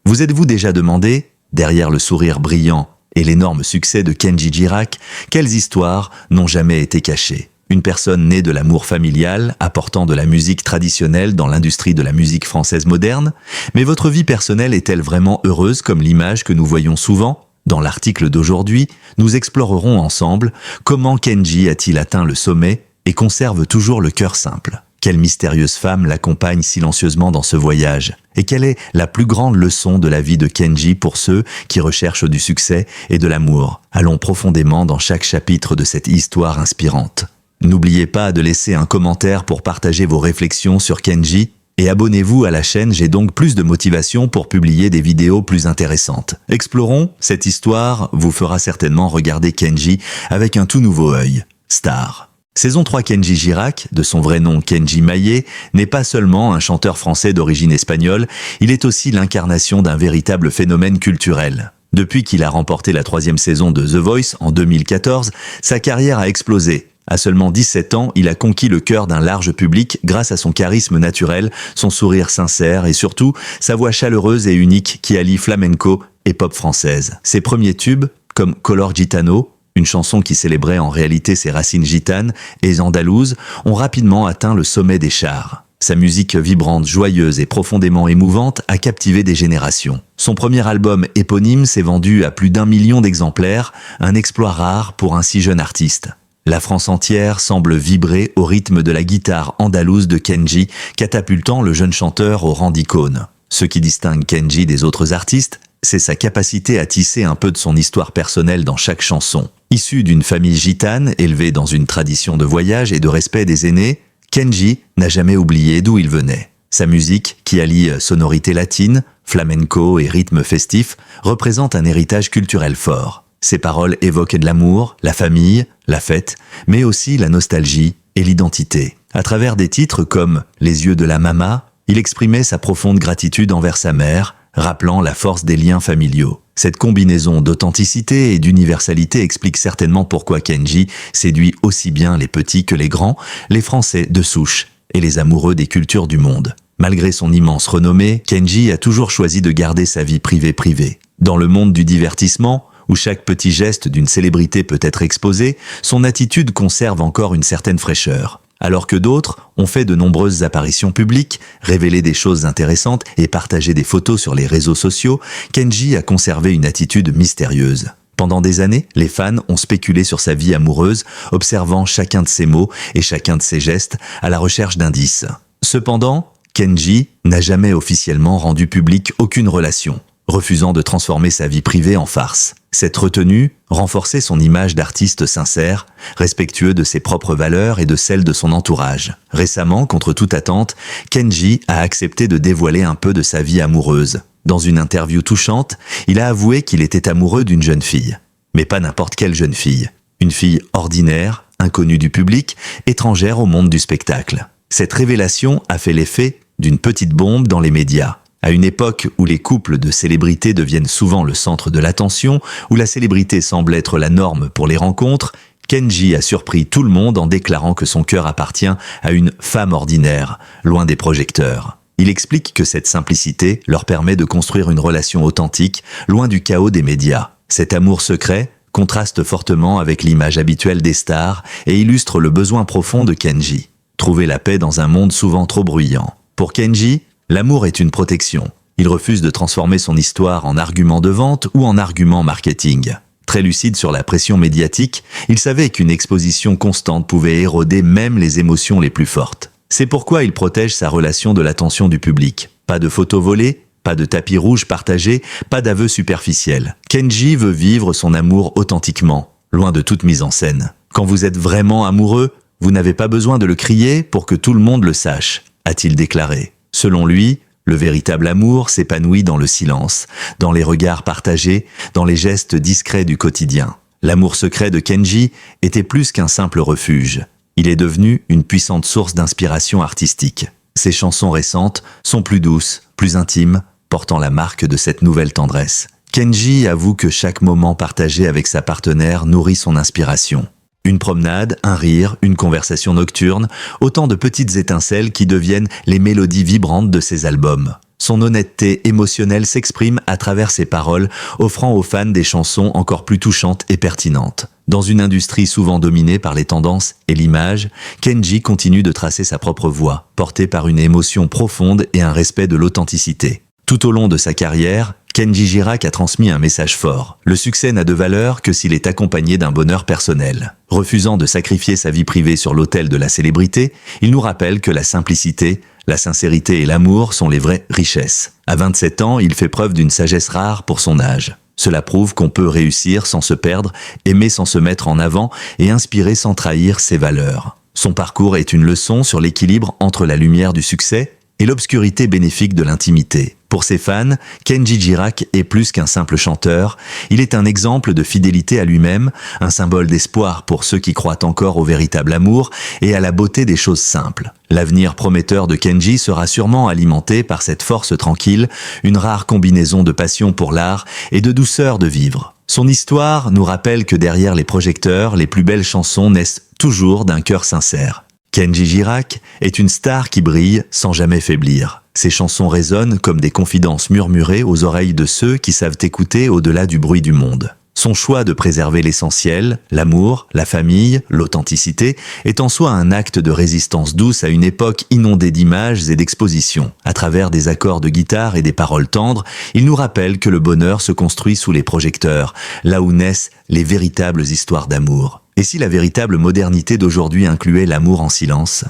Vous êtes-vous déjà demandé, derrière le sourire brillant et l'énorme succès de Kenji Girac, quelles histoires n'ont jamais été cachées? Une personne née de l'amour familial, apportant de la musique traditionnelle dans l'industrie de la musique française moderne, mais votre vie personnelle est-elle vraiment heureuse comme l'image que nous voyons souvent? Dans l'article d'aujourd'hui, nous explorerons ensemble comment Kenji a-t-il atteint le sommet et conserve toujours le cœur simple. Quelle mystérieuse femme l'accompagne silencieusement dans ce voyage? Et quelle est la plus grande leçon de la vie de Kenji pour ceux qui recherchent du succès et de l'amour? Allons profondément dans chaque chapitre de cette histoire inspirante. N'oubliez pas de laisser un commentaire pour partager vos réflexions sur Kenji et abonnez-vous à la chaîne, j'ai donc plus de motivation pour publier des vidéos plus intéressantes. Explorons, cette histoire vous fera certainement regarder Kenji avec un tout nouveau œil. Star. Saison 3. Kenji Girac, de son vrai nom Kenji Maillet, n'est pas seulement un chanteur français d'origine espagnole, il est aussi l'incarnation d'un véritable phénomène culturel. Depuis qu'il a remporté la 3e saison de The Voice en 2014, sa carrière a explosé. À seulement 17 ans, il a conquis le cœur d'un large public grâce à son charisme naturel, son sourire sincère et surtout sa voix chaleureuse et unique qui allie flamenco et pop française. Ses premiers tubes, comme Color Gitano, une chanson qui célébrait en réalité ses racines gitanes et andalouses, ont rapidement atteint le sommet des charts. Sa musique vibrante, joyeuse et profondément émouvante a captivé des générations. Son premier album éponyme s'est vendu à plus d'1 million d'exemplaires, un exploit rare pour un si jeune artiste. La France entière semble vibrer au rythme de la guitare andalouse de Kenji, catapultant le jeune chanteur au rang d'icône. Ce qui distingue Kenji des autres artistes, c'est sa capacité à tisser un peu de son histoire personnelle dans chaque chanson. Issu d'une famille gitane, élevée dans une tradition de voyage et de respect des aînés, Kenji n'a jamais oublié d'où il venait. Sa musique, qui allie sonorité latine, flamenco et rythme festif, représente un héritage culturel fort. Ses paroles évoquent de l'amour, la famille, la fête, mais aussi la nostalgie et l'identité. À travers des titres comme « Les yeux de la mama », il exprimait sa profonde gratitude envers sa mère, rappelant la force des liens familiaux. Cette combinaison d'authenticité et d'universalité explique certainement pourquoi Kenji séduit aussi bien les petits que les grands, les Français de souche et les amoureux des cultures du monde. Malgré son immense renommée, Kenji a toujours choisi de garder sa vie privée. Dans le monde du divertissement, où chaque petit geste d'une célébrité peut être exposé, son attitude conserve encore une certaine fraîcheur. Alors que d'autres ont fait de nombreuses apparitions publiques, révélé des choses intéressantes et partagé des photos sur les réseaux sociaux, Kenji a conservé une attitude mystérieuse. Pendant des années, les fans ont spéculé sur sa vie amoureuse, observant chacun de ses mots et chacun de ses gestes à la recherche d'indices. Cependant, Kenji n'a jamais officiellement rendu public aucune relation, refusant de transformer sa vie privée en farce. Cette retenue renforçait son image d'artiste sincère, respectueux de ses propres valeurs et de celles de son entourage. Récemment, contre toute attente, Kenji a accepté de dévoiler un peu de sa vie amoureuse. Dans une interview touchante, il a avoué qu'il était amoureux d'une jeune fille. Mais pas n'importe quelle jeune fille. Une fille ordinaire, inconnue du public, étrangère au monde du spectacle. Cette révélation a fait l'effet d'une petite bombe dans les médias. À une époque où les couples de célébrités deviennent souvent le centre de l'attention, où la célébrité semble être la norme pour les rencontres, Kenji a surpris tout le monde en déclarant que son cœur appartient à une femme ordinaire, loin des projecteurs. Il explique que cette simplicité leur permet de construire une relation authentique, loin du chaos des médias. Cet amour secret contraste fortement avec l'image habituelle des stars et illustre le besoin profond de Kenji. Trouver la paix dans un monde souvent trop bruyant. Pour Kenji, l'amour est une protection. Il refuse de transformer son histoire en argument de vente ou en argument marketing. Très lucide sur la pression médiatique, il savait qu'une exposition constante pouvait éroder même les émotions les plus fortes. C'est pourquoi il protège sa relation de l'attention du public. Pas de photos volées, pas de tapis rouge partagé, pas d'aveux superficiels. Kenji veut vivre son amour authentiquement, loin de toute mise en scène. Quand vous êtes vraiment amoureux, vous n'avez pas besoin de le crier pour que tout le monde le sache, a-t-il déclaré. Selon lui, le véritable amour s'épanouit dans le silence, dans les regards partagés, dans les gestes discrets du quotidien. L'amour secret de Kenji était plus qu'un simple refuge. Il est devenu une puissante source d'inspiration artistique. Ses chansons récentes sont plus douces, plus intimes, portant la marque de cette nouvelle tendresse. Kenji avoue que chaque moment partagé avec sa partenaire nourrit son inspiration. Une promenade, un rire, une conversation nocturne, autant de petites étincelles qui deviennent les mélodies vibrantes de ses albums. Son honnêteté émotionnelle s'exprime à travers ses paroles, offrant aux fans des chansons encore plus touchantes et pertinentes. Dans une industrie souvent dominée par les tendances et l'image, Kenji continue de tracer sa propre voie, portée par une émotion profonde et un respect de l'authenticité. Tout au long de sa carrière, Kenji Girac a transmis un message fort. Le succès n'a de valeur que s'il est accompagné d'un bonheur personnel. Refusant de sacrifier sa vie privée sur l'autel de la célébrité, il nous rappelle que la simplicité, la sincérité et l'amour sont les vraies richesses. À 27 ans, il fait preuve d'une sagesse rare pour son âge. Cela prouve qu'on peut réussir sans se perdre, aimer sans se mettre en avant et inspirer sans trahir ses valeurs. Son parcours est une leçon sur l'équilibre entre la lumière du succès et l'obscurité bénéfique de l'intimité. Pour ses fans, Kenji Girac est plus qu'un simple chanteur, il est un exemple de fidélité à lui-même, un symbole d'espoir pour ceux qui croient encore au véritable amour et à la beauté des choses simples. L'avenir prometteur de Kenji sera sûrement alimenté par cette force tranquille, une rare combinaison de passion pour l'art et de douceur de vivre. Son histoire nous rappelle que derrière les projecteurs, les plus belles chansons naissent toujours d'un cœur sincère. Kenji Girac est une star qui brille sans jamais faiblir. Ses chansons résonnent comme des confidences murmurées aux oreilles de ceux qui savent écouter au-delà du bruit du monde. Son choix de préserver l'essentiel, l'amour, la famille, l'authenticité, est en soi un acte de résistance douce à une époque inondée d'images et d'expositions. À travers des accords de guitare et des paroles tendres, il nous rappelle que le bonheur se construit sous les projecteurs, là où naissent les véritables histoires d'amour. Et si la véritable modernité d'aujourd'hui incluait l'amour en silence ?